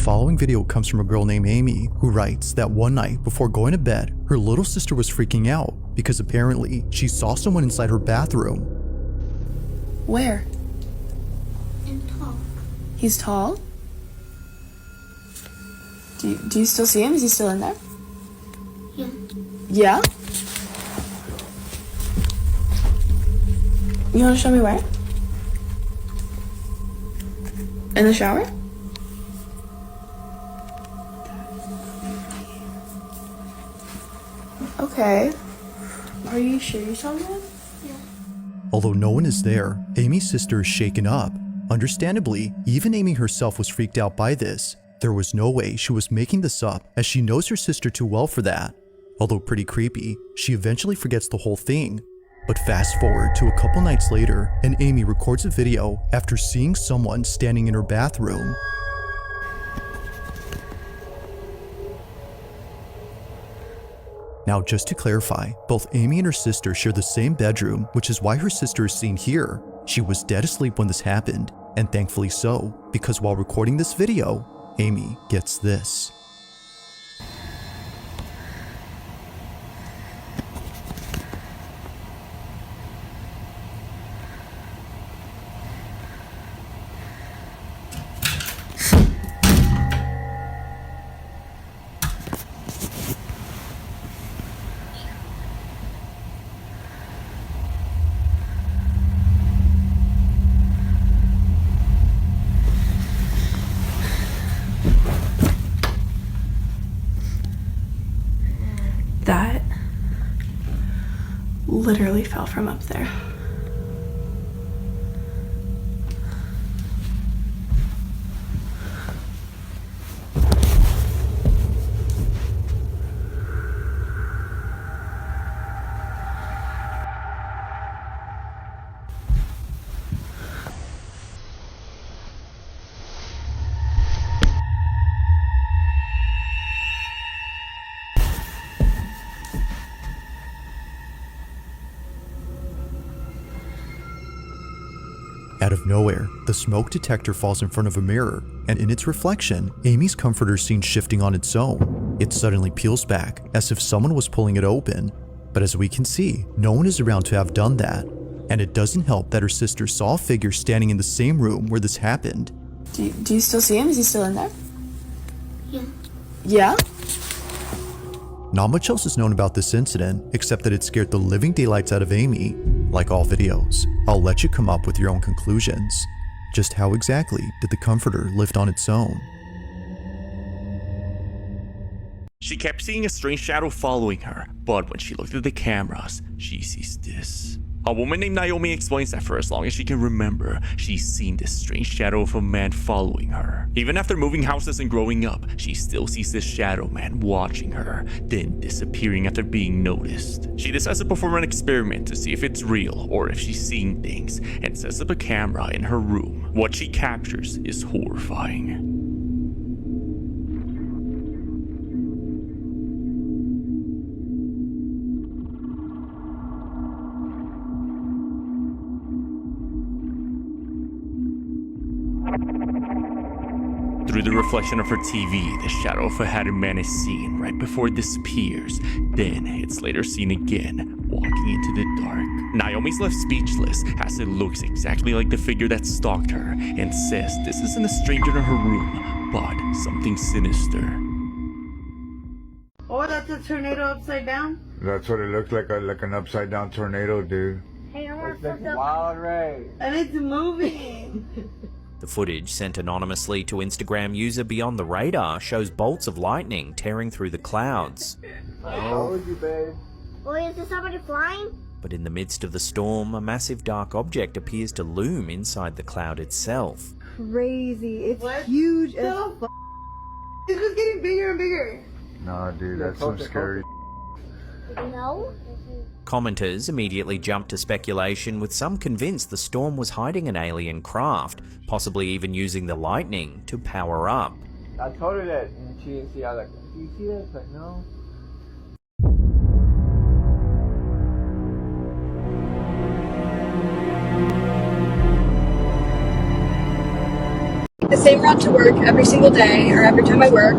following video comes from a girl named Amy who writes that one night before going to bed, her little sister was freaking out because apparently she saw someone inside her bathroom. Where? And tall. He's tall? Do you still see him? Is he still in there? Yeah. Yeah? You want to show me where? In the shower? Okay. Are you sure you saw him? Yeah. Although no one is there, Amy's sister is shaken up. Understandably, even Amy herself was freaked out by this. There was no way she was making this up, as she knows her sister too well for that. Although pretty creepy, she eventually forgets the whole thing. But fast forward to a couple nights later, and Amy records a video after seeing someone standing in her bathroom. Now, just to clarify, both Amy and her sister share the same bedroom, which is why her sister is seen here. She was dead asleep when this happened, and thankfully so, because while recording this video, Amy gets this. That literally fell from up there. Out of nowhere, the smoke detector falls in front of a mirror, and in its reflection, Amy's comforter is seen shifting on its own. It suddenly peels back, as if someone was pulling it open. But as we can see, no one is around to have done that. And it doesn't help that her sister saw a figure standing in the same room where this happened. Do you still see him? Is he still in there? Yeah. Yeah? Not much else is known about this incident, except that it scared the living daylights out of Amy. Like all videos, I'll let you come up with your own conclusions. Just how exactly did the comforter lift on its own? She kept seeing a strange shadow following her, but when she looked at the cameras, she sees this. A woman named Naomi explains that for as long as she can remember, she's seen this strange shadow of a man following her. Even after moving houses and growing up, she still sees this shadow man watching her, then disappearing after being noticed. She decides to perform an experiment to see if it's real or if she's seeing things, and sets up a camera in her room. What she captures is horrifying. Through the reflection of her TV, the shadow of a hatted man is seen right before it disappears. Then it's later seen again, walking into the dark. Naomi's left speechless as it looks exactly like the figure that stalked her and says this isn't a stranger in her room, but something sinister. Oh, that's a tornado upside down? That's what it looks like an upside down tornado, dude. Hey, I want to fuck up. Wild rage. And it's moving. The footage sent anonymously to Instagram user Beyond the Radar shows bolts of lightning tearing through the clouds. I told you, babe. Boy, is there somebody flying? But in the midst of the storm, a massive dark object appears to loom inside the cloud itself. Crazy. It's What huge the as f- It's just getting bigger and bigger. Nah, dude, that's some scary. No. Commenters immediately jumped to speculation, with some convinced the storm was hiding an alien craft, possibly even using the lightning to power up. I told her that, and she didn't see. I was like, do you see that? It's like, no. take the same route to work every single day or every time I work,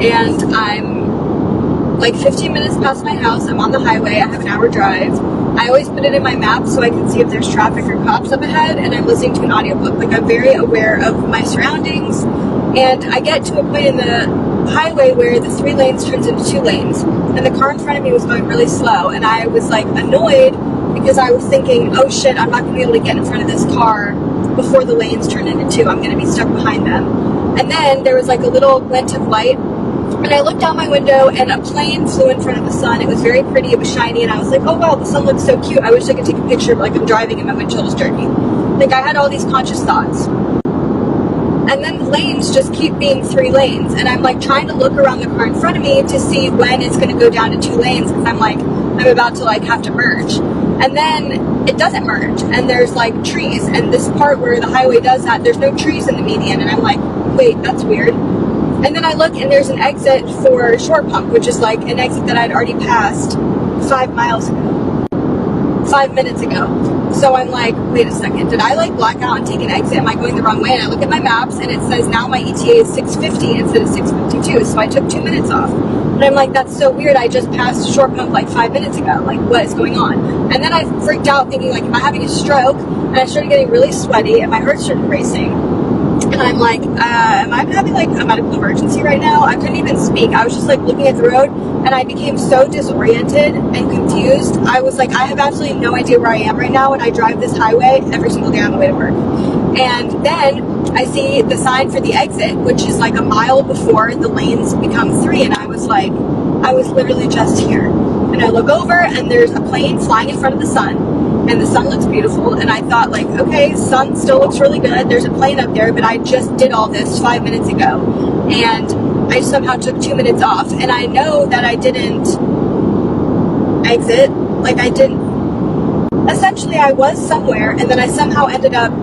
and I'm like 15 minutes past my house. I'm on the highway. I have an hour drive. I always put it in my map so I can see if there's traffic or cops up ahead, and I'm listening to an audiobook. Like, I'm very aware of my surroundings, and I get to a point in the highway where the 3 lanes turns into 2 lanes, and the car in front of me was going really slow, and I was like annoyed because I was thinking, oh shit, I'm not going to be able to get in front of this car before the lanes turn into 2. I'm going to be stuck behind them. And then there was like a little glint of light, and I looked out my window, and a plane flew in front of the sun. It was very pretty, it was shiny, and I was like, oh wow, the sun looks so cute. I wish I could take a picture of like I'm driving and my windshield is dirty. Like, I had all these conscious thoughts. And then the lanes just keep being 3 lanes, and I'm like trying to look around the car in front of me to see when it's going to go down to 2 lanes, because I'm like, I'm about to like have to merge. And then it doesn't merge, and there's like trees, and this part where the highway does that, there's no trees in the median, and I'm like, wait, that's weird. And then I look, and there's an exit for Shore Pump, which is like an exit that I'd already passed 5 miles ago, 5 minutes ago. So I'm like, wait a second, did I like black out and take an exit? Am I going the wrong way? And I look at my maps, and it says now my ETA is 6:50 instead of 6:52. So I took 2 minutes off. And I'm like, that's so weird. I just passed Shore Pump like 5 minutes ago. Like, what is going on? And then I freaked out thinking, like, am I having a stroke? And I started getting really sweaty, and my heart started racing. And I'm like, am I having like a medical emergency right now? I couldn't even speak. I was just like looking at the road, and I became so disoriented and confused. I was like, I have absolutely no idea where I am right now, and I drive this highway every single day on the way to work. And then I see the sign for the exit, which is like a mile before the lanes become 3, and I was like, I was literally just here. And I look over, and there's a plane flying in front of the sun. And the sun looks beautiful, and I thought, like, okay, sun still looks really good. There's a plane up there, but I just did all this 5 minutes ago, and I somehow took 2 minutes off. And I know that I didn't exit, like I didn't. Essentially, I was somewhere, and then I somehow ended up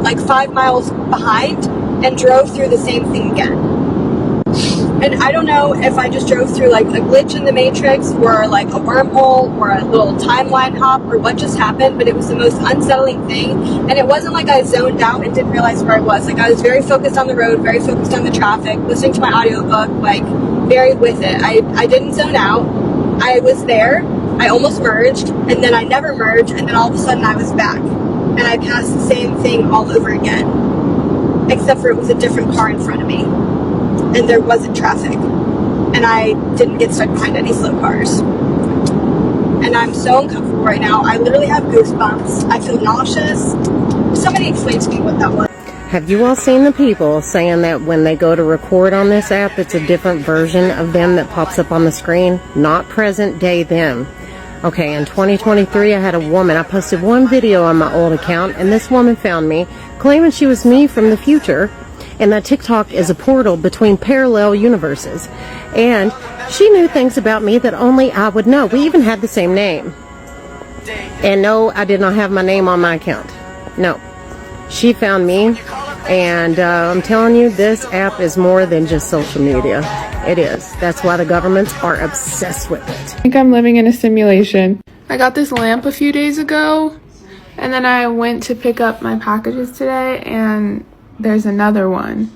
like 5 miles behind and drove through the same thing again. And I don't know if I just drove through like a glitch in the Matrix or like a wormhole or a little timeline hop or what just happened, but it was the most unsettling thing. And it wasn't like I zoned out and didn't realize where I was. Like, I was very focused on the road, very focused on the traffic, listening to my audiobook, like very with it. I didn't zone out. I was there. I almost merged, and then I never merged, and then all of a sudden I was back. And I passed the same thing all over again, except for it was a different car in front of me. And there wasn't traffic, and I didn't get stuck behind any slow cars. And I'm so uncomfortable right now. I literally have goosebumps. I feel nauseous. Somebody explain to me what that was. Have you all seen the people saying that when they go to record on this app, it's a different version of them that pops up on the screen? Not present day them. Okay, in 2023, I had a woman. I posted one video on my old account, and this woman found me, claiming she was me from the future, and that TikTok is a portal between parallel universes. And she knew things about me that only I would know. We even had the same name. And no, I did not have my name on my account. No. She found me, and I'm telling you, this app is more than just social media. It is. That's why the governments are obsessed with it. I think I'm living in a simulation. I got this lamp a few days ago, and then I went to pick up my packages today, and there's another one.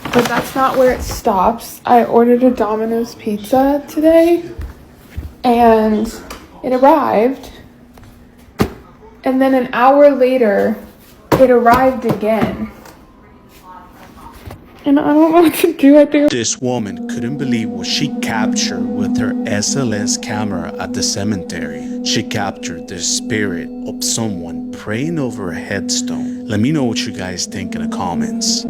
But that's not where it stops. I ordered a Domino's pizza today, and it arrived. And then an hour later, it arrived again. And I don't know what to do. I think This woman couldn't believe what she captured with her SLS camera at the cemetery. She captured the spirit of someone praying over a headstone. Let me know what you guys think in the comments.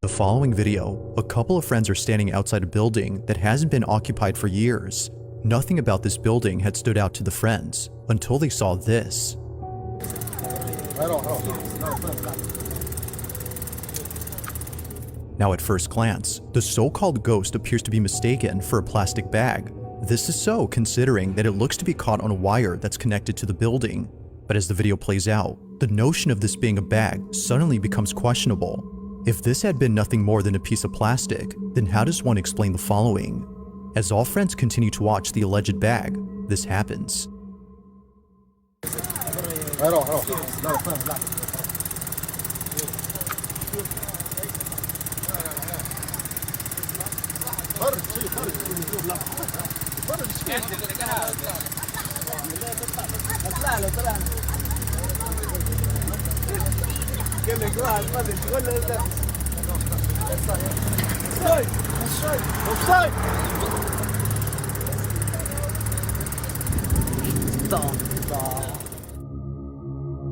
The following video, a couple of friends are standing outside a building that hasn't been occupied for years. Nothing about this building had stood out to the friends until they saw this. Now at first glance, the so-called ghost appears to be mistaken for a plastic bag. This is so considering that it looks to be caught on a wire that's connected to the building. But as the video plays out, the notion of this being a bag suddenly becomes questionable. If this had been nothing more than a piece of plastic, then how does one explain the following? As all friends continue to watch the alleged bag, this happens.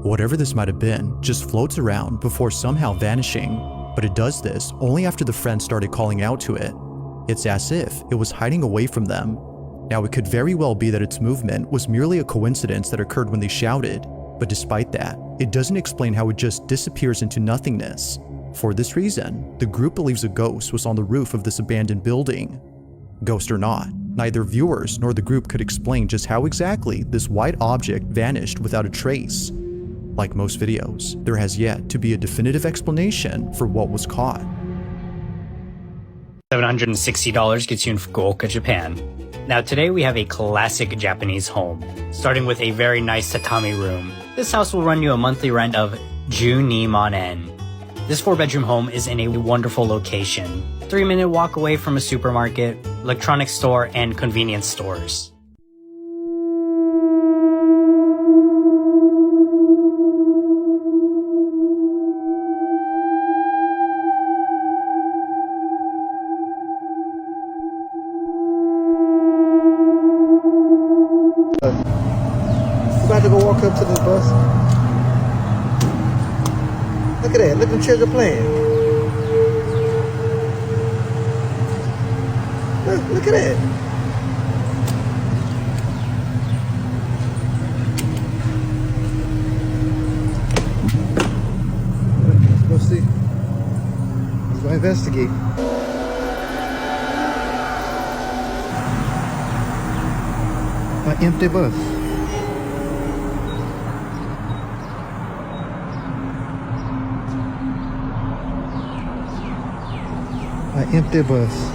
Whatever this might have been just floats around before somehow vanishing, but it does this only after the friends started calling out to it. It's as if it was hiding away from them. Now it could very well be that its movement was merely a coincidence that occurred when they shouted, but despite that, it doesn't explain how it just disappears into nothingness. For this reason, the group believes a ghost was on the roof of this abandoned building. Ghost or not, neither viewers nor the group could explain just how exactly this white object vanished without a trace. Like most videos, there has yet to be a definitive explanation for what was caught. $760 gets you in Fukuoka, Japan. Now today we have a classic Japanese home, starting with a very nice tatami room. This house will run you a monthly rent of 12 man. This 4-bedroom home is in a wonderful location, 3-minute walk away from a supermarket, electronics store, and convenience stores. About to go walk up to the bus. Look at that. Look at the children playing. Look at that. Let's go see. Let's go investigate. An empty bus. An empty bus.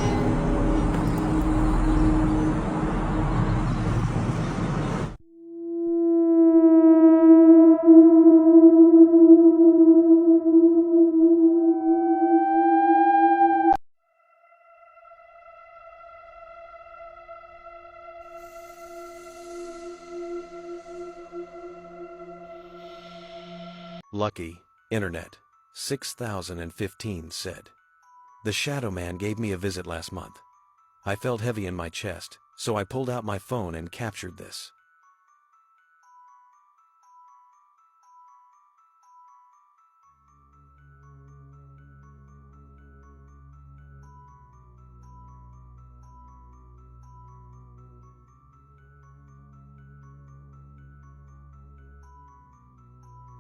Lucky, Internet, 6015 said. The Shadow Man gave me a visit last month. I felt heavy in my chest, so I pulled out my phone and captured this.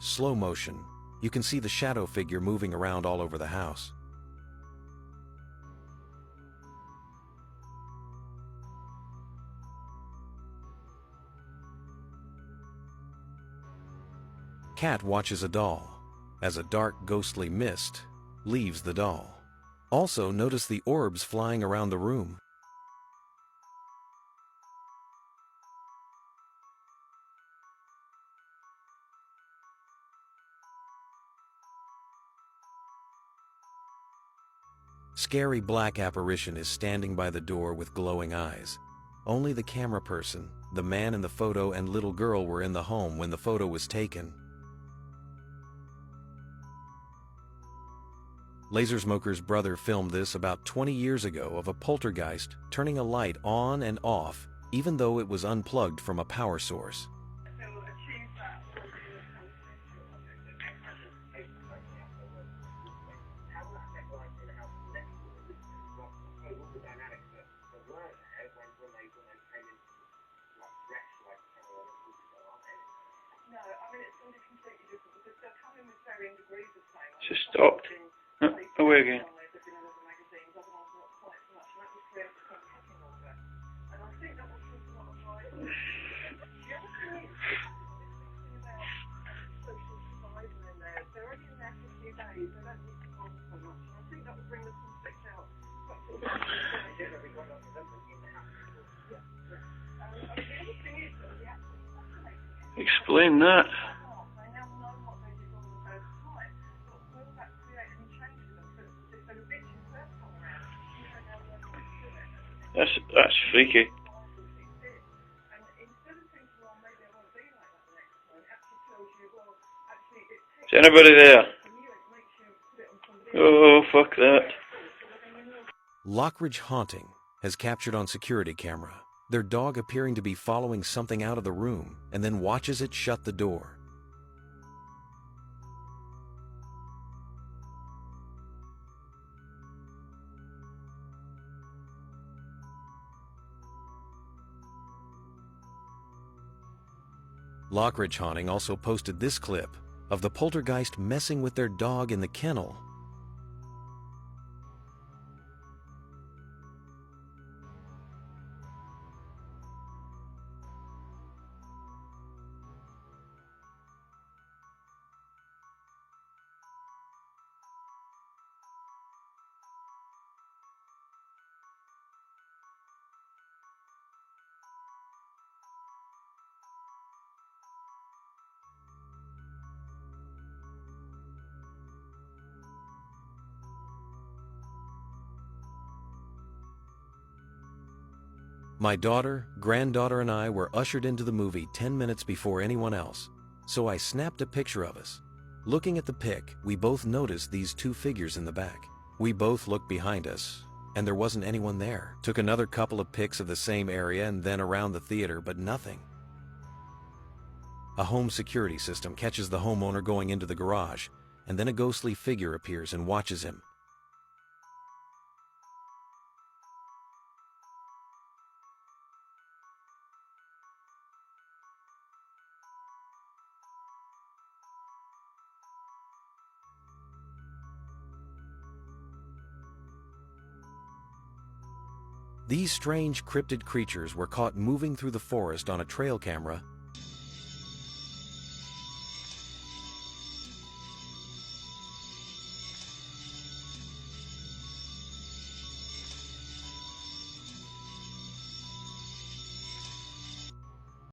Slow motion. You can see the shadow figure moving around all over the house. Cat watches a doll, as a dark ghostly mist leaves the doll. Also notice the orbs flying around the room. Scary black apparition is standing by the door with glowing eyes. Only the camera person, the man in the photo, and little girl were in the home when the photo was taken. Laser Smoker's brother filmed this about 20 years ago of a poltergeist turning a light on and off even though it was unplugged from a power source. Just stopped. Away again. Explain that. That's freaky. Is anybody there? Oh, fuck that. Lockridge Haunting has captured on security camera their dog appearing to be following something out of the room and then watches it shut the door. Lockridge Haunting also posted this clip of the poltergeist messing with their dog in the kennel. My daughter, granddaughter, and I were ushered into the movie 10 minutes before anyone else, so I snapped a picture of us. Looking at the pic, we both noticed these two figures in the back. We both looked behind us, and there wasn't anyone there. Took another couple of pics of the same area and then around the theater, but nothing. A home security system catches the homeowner going into the garage, and then a ghostly figure appears and watches him. These strange cryptid creatures were caught moving through the forest on a trail camera